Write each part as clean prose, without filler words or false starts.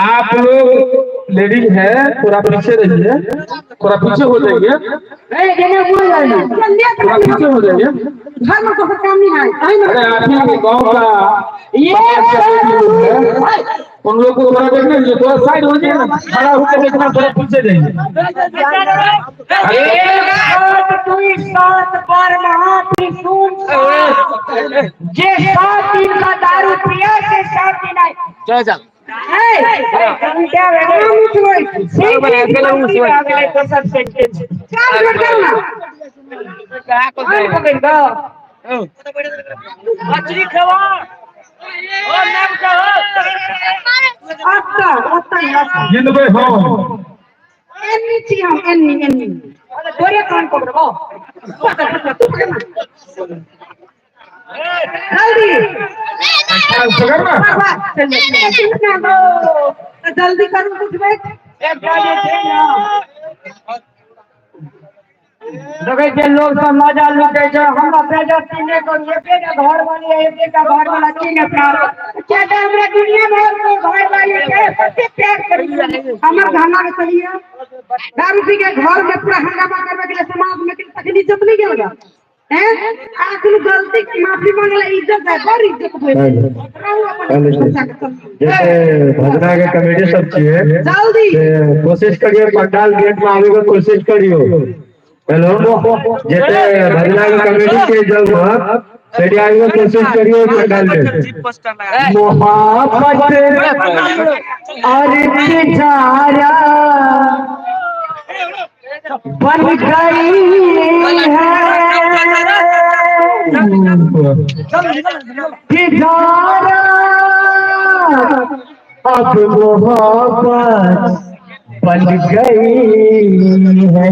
आप लोग लेडीज है, थोड़ा पीछे रहिए, थोड़ा पीछे हो जाइए, थोड़ा पीछे हो जाइए। घर में कोई काम नहीं है। अरे आप ही गाँव का उन लोग को थोड़ा देखना चाहिए, थोड़ा साइड हो जाइए, खड़ा होकर देखना, थोड़ा पीछे जाइए। जे 7 दिन का दारू पिया से 7 दिन आए। चल चल मछली खवा जल्दी करो कुछ देखे लोग सब मजा लुटे हम बेजती नहीं करिए घर वाली घर वाला की हमरा दुनिया में घर वाली के प्यार करिए हमर घाना के चलिए दारू पी के घर में पूरा हंगामा करवे के लिए समाज में तकलीफ इज्जत नहीं गेलगा हैं आखिर गलती की माफी मांगला इज्जत है बड़ी इज्जत जैसे भजना के कमेटी सब चाहिए, जल्दी कोशिश करिए पंडाल गेट में आवे की कोशिश करियो। हेलो, जैसे भजना के कमेटी के जब सेठी आवे की कोशिश करियो पंडाल में। मोहब्बत और बेचारा बन गई है अब मोहब्बत बन गई है,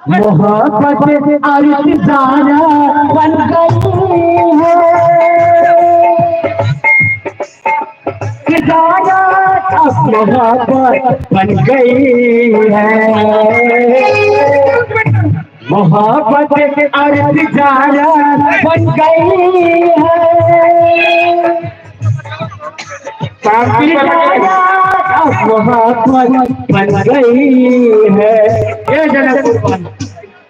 मोहब्बत अरसाना बन गई है, मोहब्बत बन गई है, मोहब्बत अरसाना बन गई है, मोहब्बत बन गई है। ये जनक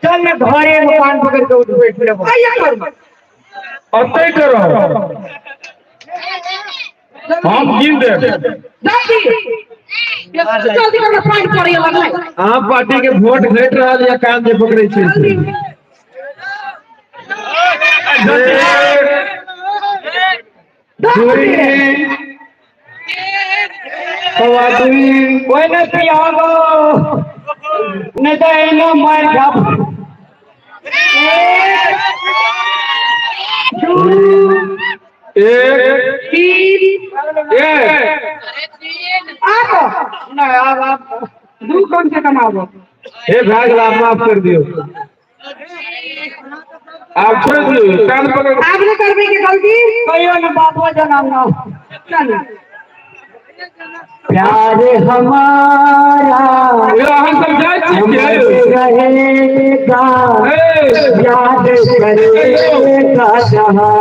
चल मैं घरे मकान पकड़ के उठ बैठ अतः करो हम गिन दे आप पार्टी के वोट भेट रहा या काम जे पकड़े छी कोई न पियागो न तो मार घाप दू कौन से कमाओ भाग माफ कर दियो आप छोड़ दियो काम पकड़ आपने करने की गलती कहियो न बाबू जनाम ना चल प्यार हमारा हम समझा रहेगा याद करेगा जहां